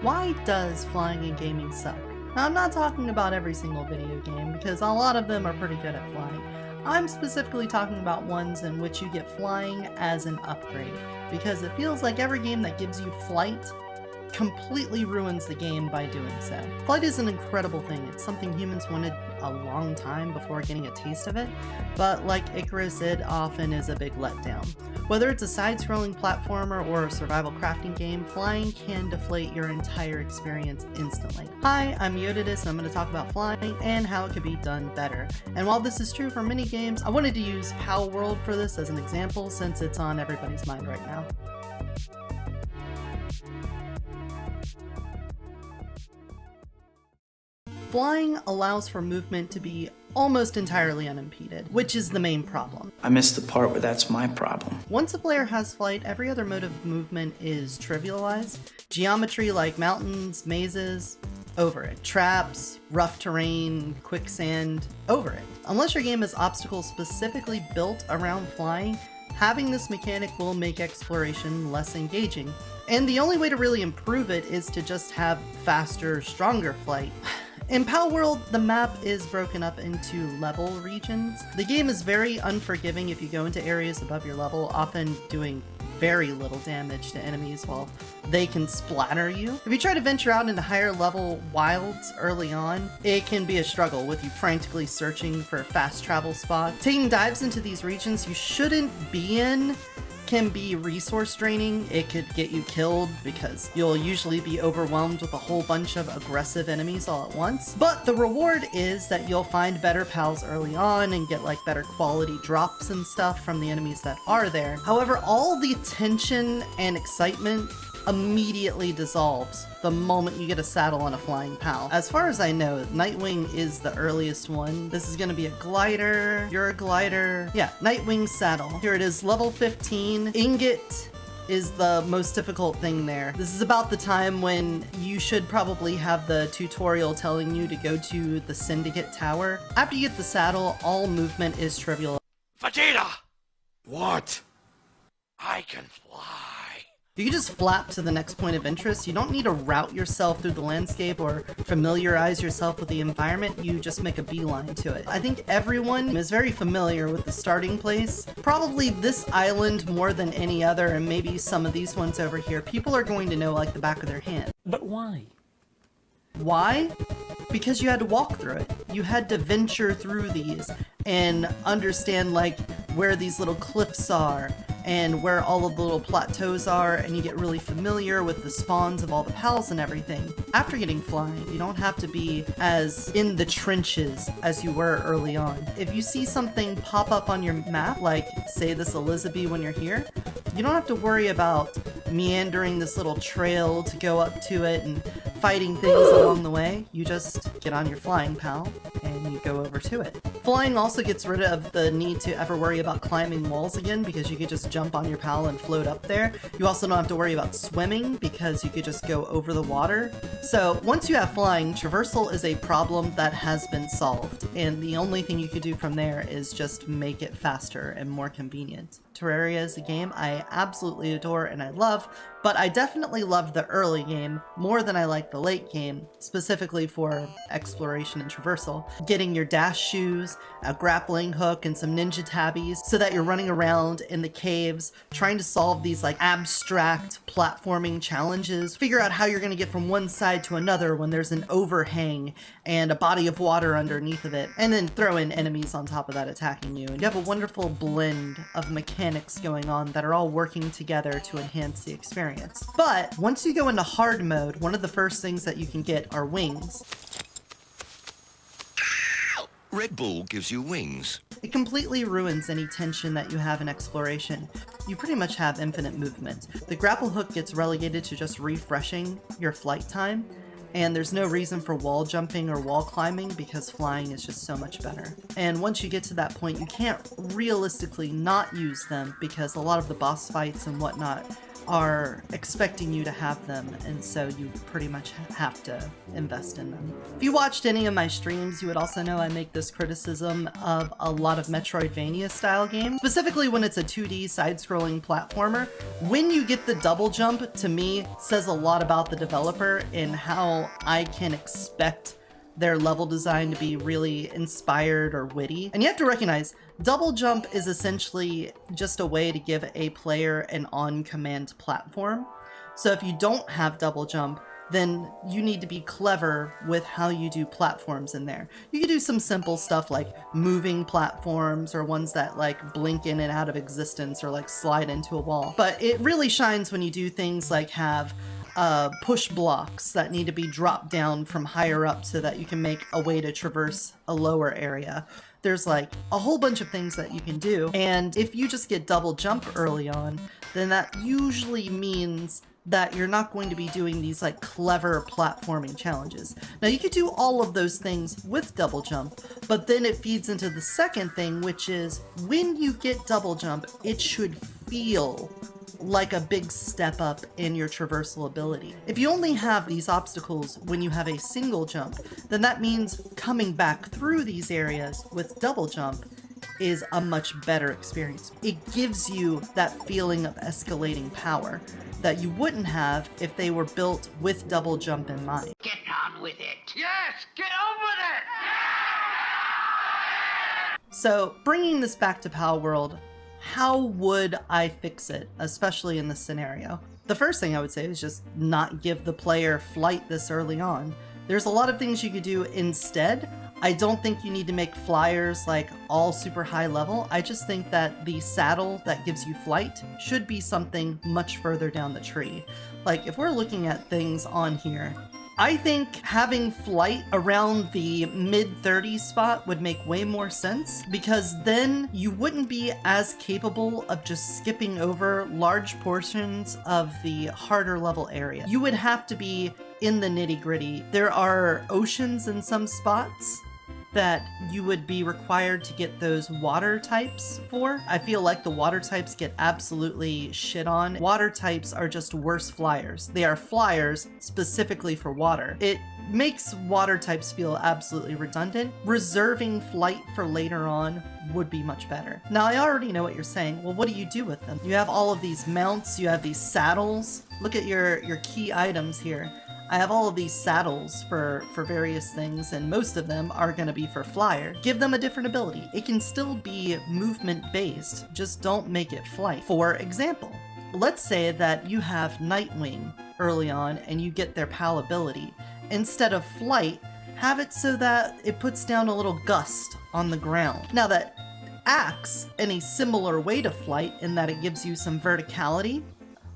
Why does flying in gaming suck? Now, I'm not talking about every single video game, because a lot of them are pretty good at flying. I'm specifically talking about ones in which you get flying as an upgrade, because it feels like every game that gives you flight completely ruins the game by doing so. Flight is an incredible thing. It's something humans wanted a long time before getting a taste of it, but like Icarus, it often is a big letdown. Whether it's a side-scrolling platformer or a survival crafting game, flying can deflate your entire experience instantly. Hi, I'm Eotidiss, and I'm going to talk about flying and how it could be done better. And while this is true for many games, I wanted to use Palworld for this as an example since it's on everybody's mind right now. Flying allows for movement to be almost entirely unimpeded, which is the main problem. I missed the part where that's my problem. Once a player has flight, every other mode of movement is trivialized. Geometry like mountains, mazes, over it. Traps, rough terrain, quicksand, over it. Unless your game has obstacles specifically built around flying, having this mechanic will make exploration less engaging. And the only way to really improve it is to just have faster, stronger flight. In Palworld, the map is broken up into level regions. The game is very unforgiving if you go into areas above your level, often doing very little damage to enemies while they can splatter you. If you try to venture out into higher level wilds early on, it can be a struggle with you frantically searching for fast travel spots. Taking dives into these regions you shouldn't be in can be resource draining. It could get you killed because you'll usually be overwhelmed with a whole bunch of aggressive enemies all at once. But the reward is that you'll find better pals early on and get like better quality drops and stuff from the enemies that are there. However, all the tension and excitement immediately dissolves the moment you get a saddle on a flying pal. As far as I know, Nightwing is the earliest one. This is going to be a glider. You're a glider. Yeah, Nightwing saddle. Here it is, level 15. Ingot is the most difficult thing there. This is about the time when you should probably have the tutorial telling you to go to the Syndicate Tower. After you get the saddle, all movement is trivial. Vegeta! What? I can fly. You can just flap to the next point of interest. You don't need to route yourself through the landscape or familiarize yourself with the environment. You just make a beeline to it. I think everyone is very familiar with the starting place. Probably this island more than any other, and maybe some of these ones over here, people are going to know like the back of their hand. But why? Why? Because you had to walk through it. You had to venture through these and understand like where these little cliffs are and where all of the little plateaus are, and you get really familiar with the spawns of all the pals and everything. After getting flying, you don't have to be as in the trenches as you were early on. If you see something pop up on your map, like say this Elizabeth when you're here, you don't have to worry about meandering this little trail to go up to it and fighting things along the way. You just get on your flying pal and you go over to it. Flying also gets rid of the need to ever worry about climbing walls again, because you could just jump on your pal and float up there. You also don't have to worry about swimming because you could just go over the water. So once you have flying, traversal is a problem that has been solved, and the only thing you could do from there is just make it faster and more convenient. Terraria is a game I absolutely adore and I love, but I definitely loved the early game more than I like the late game, specifically for exploration and traversal. Getting your dash shoes, a grappling hook, and some ninja tabbies so that you're running around in the caves trying to solve these like abstract platforming challenges. Figure out how you're going to get from one side to another when there's an overhang and a body of water underneath of it, and then throw in enemies on top of that attacking you. And you have a wonderful blend of mechanics going on that are all working together to enhance the experience. But once you go into hard mode, one of the first things that you can get are wings. Red Bull gives you wings. It completely ruins any tension that you have in exploration. You pretty much have infinite movement. The grapple hook gets relegated to just refreshing your flight time, and there's no reason for wall jumping or wall climbing because flying is just so much better. And once you get to that point, you can't realistically not use them because a lot of the boss fights and whatnot are expecting you to have them, and so you pretty much have to invest in them. If you watched any of my streams, you would also know I make this criticism of a lot of Metroidvania style games, specifically when it's a 2D side-scrolling platformer. When you get the double jump, to me, says a lot about the developer and how I can expect their level design to be really inspired or witty. And you have to recognize, double jump is essentially just a way to give a player an on-command platform. So if you don't have double jump, then you need to be clever with how you do platforms in there. You can do some simple stuff like moving platforms or ones that like blink in and out of existence or like slide into a wall. But it really shines when you do things like have push blocks that need to be dropped down from higher up so that you can make a way to traverse a lower area. There's like a whole bunch of things that you can do, and if you just get double jump early on, then that usually means that you're not going to be doing these like clever platforming challenges. Now you could do all of those things with double jump, but then it feeds into the second thing, which is when you get double jump, it should feel like a big step up in your traversal ability. If you only have these obstacles when you have a single jump, then that means coming back through these areas with double jump is a much better experience. It gives you that feeling of escalating power that you wouldn't have if they were built with double jump in mind. Get on with it. Yes, get on with it! So bringing this back to Palworld, how would I fix it, especially in this scenario? The first thing I would say is just not give the player flight this early on. There's a lot of things you could do instead. I don't think you need to make flyers like all super high level. I just think that the saddle that gives you flight should be something much further down the tree. Like if we're looking at things on here, I think having flight around the mid-30s spot would make way more sense, because then you wouldn't be as capable of just skipping over large portions of the harder level area. You would have to be in the nitty-gritty. There are oceans in some spots that you would be required to get those water types for. I feel like the water types get absolutely shit on. Water types are just worse flyers. They are flyers specifically for water. It makes water types feel absolutely redundant. Reserving flight for later on would be much better. Now I already know what you're saying. Well, what do you do with them? You have all of these mounts, you have these saddles. Look at your key items here. I have all of these saddles for various things, and most of them are going to be for flyer. Give them a different ability. It can still be movement based, just don't make it flight. For example, let's say that you have Nightwing early on and you get their PAL ability. Instead of flight, have it so that it puts down a little gust on the ground. Now that acts in a similar way to flight in that it gives you some verticality,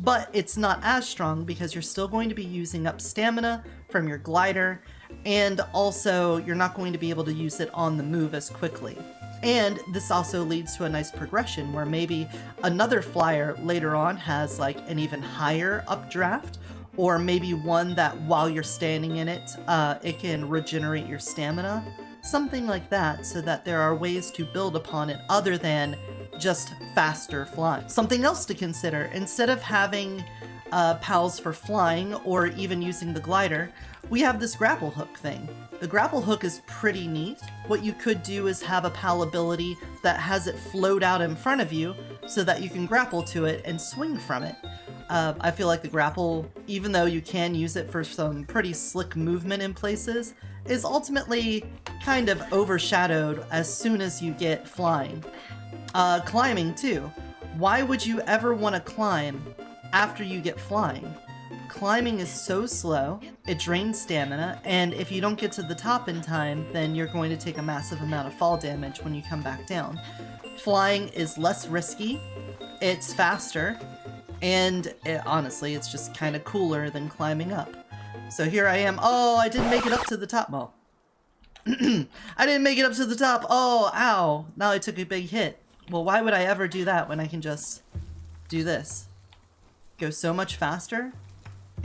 but it's not as strong because you're still going to be using up stamina from your glider, and also you're not going to be able to use it on the move as quickly. And this also leads to a nice progression where maybe another flyer later on has like an even higher updraft, or maybe one that while you're standing in it, it can regenerate your stamina. Something like that, so that there are ways to build upon it other than just faster flying. Something else to consider, instead of having PALs for flying or even using the glider, we have this grapple hook thing. The grapple hook is pretty neat. What you could do is have a PAL ability that has it float out in front of you so that you can grapple to it and swing from it. I feel like the grapple, even though you can use it for some pretty slick movement in places, is ultimately kind of overshadowed as soon as you get flying. Climbing too. Why would you ever want to climb after you get flying? Climbing is so slow, it drains stamina, and if you don't get to the top in time, then you're going to take a massive amount of fall damage when you come back down. Flying is less risky, it's faster, and honestly, it's just kind of cooler than climbing up. So here I am. Oh, I didn't make it up to the top. Well, I didn't make it up to the top. Oh, ow. Now I took a big hit. Well, why would I ever do that when I can just do this? Go so much faster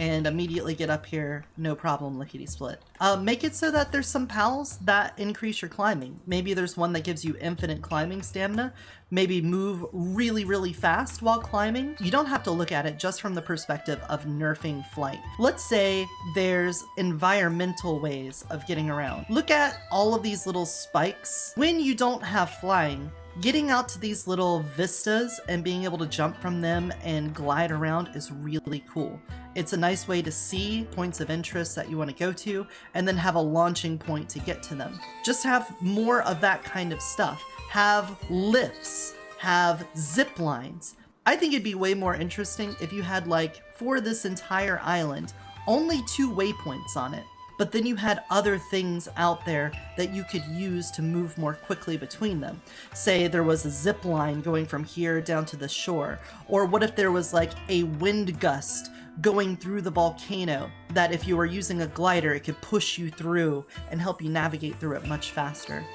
and immediately get up here, no problem, lickety split. Make it so that there's some pals that increase your climbing. Maybe there's one that gives you infinite climbing stamina. Maybe move really, really fast while climbing. You don't have to look at it just from the perspective of nerfing flight. Let's say there's environmental ways of getting around. Look at all of these little spikes. When you don't have flying, getting out to these little vistas and being able to jump from them and glide around is really cool. It's a nice way to see points of interest that you want to go to and then have a launching point to get to them. Just have more of that kind of stuff. Have lifts, have zip lines. I think it'd be way more interesting if you had, like, for this entire island, only 2 waypoints on it. But then you had other things out there that you could use to move more quickly between them. Say there was a zip line going from here down to the shore, or what if there was like a wind gust going through the volcano that if you were using a glider, it could push you through and help you navigate through it much faster.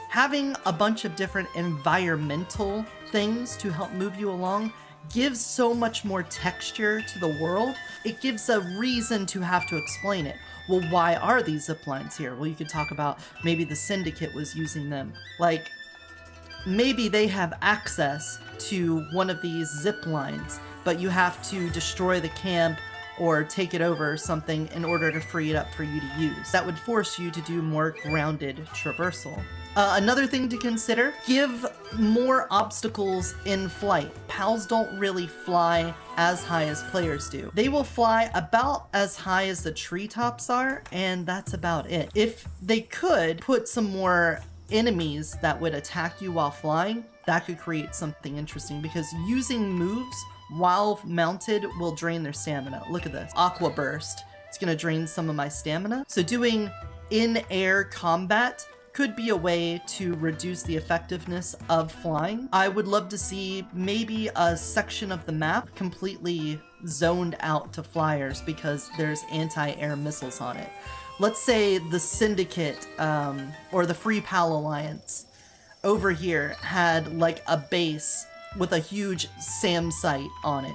Having a bunch of different environmental things to help move you along gives so much more texture to the world. It gives a reason to have to explain it. Well, why are these zip lines here? Well, you could talk about maybe the Syndicate was using them. Like, maybe they have access to one of these zip lines, but you have to destroy the camp or take it over or something in order to free it up for you to use. That would force you to do more grounded traversal. Another thing to consider, give more obstacles in flight. Pals don't really fly as high as players do. They will fly about as high as the treetops are, and that's about it. If they could put some more enemies that would attack you while flying, that could create something interesting, because using moves while mounted will drain their stamina. Look at this. Aqua Burst. It's gonna drain some of my stamina. So doing in-air combat could be a way to reduce the effectiveness of flying. I would love to see maybe a section of the map completely zoned out to flyers because there's anti-air missiles on it. Let's say the Syndicate or the Free Pal Alliance over here had like a base with a huge SAM site on it.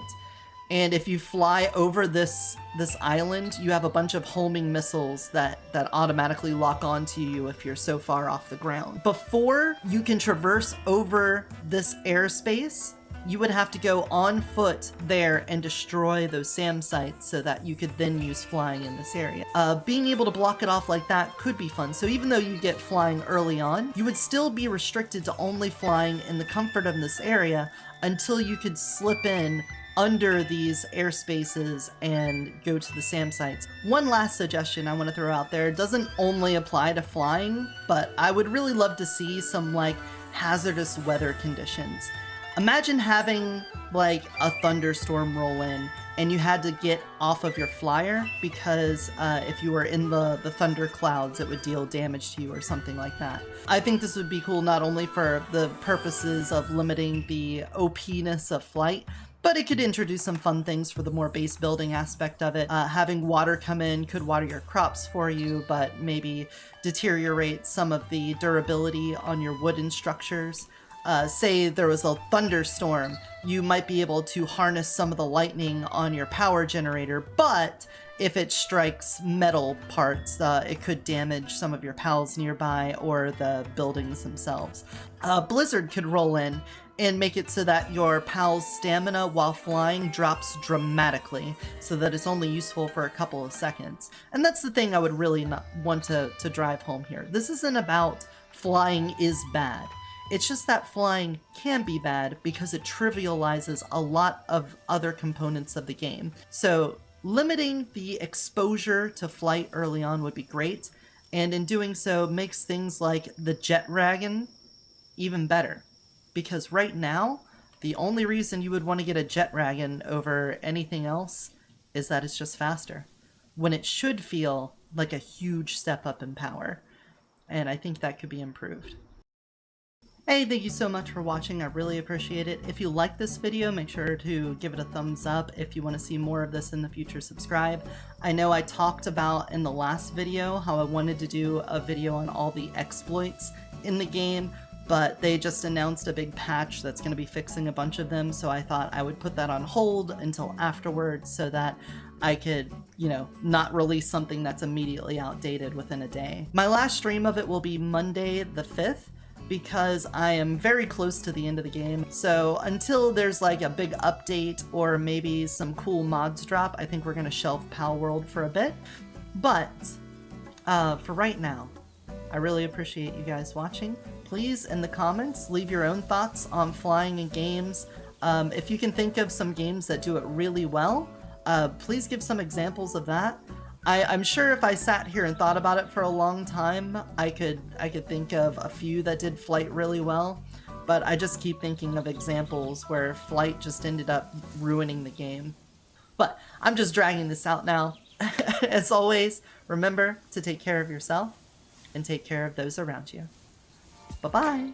And if you fly over this island, you have a bunch of homing missiles that automatically lock onto you if you're so far off the ground. Before you can traverse over this airspace, you would have to go on foot there and destroy those SAM sites so that you could then use flying in this area. Being able to block it off like that could be fun. So even though you get flying early on, you would still be restricted to only flying in the comfort of this area until you could slip in under these airspaces and go to the SAM sites. One last suggestion I want to throw out there, it doesn't only apply to flying, but I would really love to see some like hazardous weather conditions. Imagine having like a thunderstorm roll in and you had to get off of your flyer because if you were in the thunder clouds, it would deal damage to you or something like that. I think this would be cool not only for the purposes of limiting the OP-ness of flight, but it could introduce some fun things for the more base building aspect of it. Having water come in could water your crops for you, but maybe deteriorate some of the durability on your wooden structures. Say there was a thunderstorm, you might be able to harness some of the lightning on your power generator, but if it strikes metal parts, it could damage some of your pals nearby or the buildings themselves. Blizzard could roll in and make it so that your pal's stamina while flying drops dramatically so that it's only useful for a couple of seconds. And that's the thing I would really not want to drive home here. This isn't about flying is bad. It's just that flying can be bad because it trivializes a lot of other components of the game. So limiting the exposure to flight early on would be great, and in doing so makes things like the jet dragon even better. Because right now, the only reason you would want to get a jet dragon over anything else is that it's just faster, when it should feel like a huge step up in power. And I think that could be improved. Hey, thank you so much for watching. I really appreciate it. If you like this video, make sure to give it a thumbs up. If you want to see more of this in the future, subscribe. I know I talked about in the last video how I wanted to do a video on all the exploits in the game, but they just announced a big patch that's going to be fixing a bunch of them, so I thought I would put that on hold until afterwards so that I could, you know, not release something that's immediately outdated within a day. My last stream of it will be Monday the 5th, because I am very close to the end of the game. So until there's like a big update or maybe some cool mods drop, I think we're gonna shelf Palworld for a bit. But for right now, I really appreciate you guys watching. Please, in the comments, leave your own thoughts on flying in games. If you can think of some games that do it really well, please give some examples of that. I'm sure if I sat here and thought about it for a long time, I could think of a few that did flight really well, but I just keep thinking of examples where flight just ended up ruining the game. But I'm just dragging this out now. As always, remember to take care of yourself and take care of those around you. Bye-bye!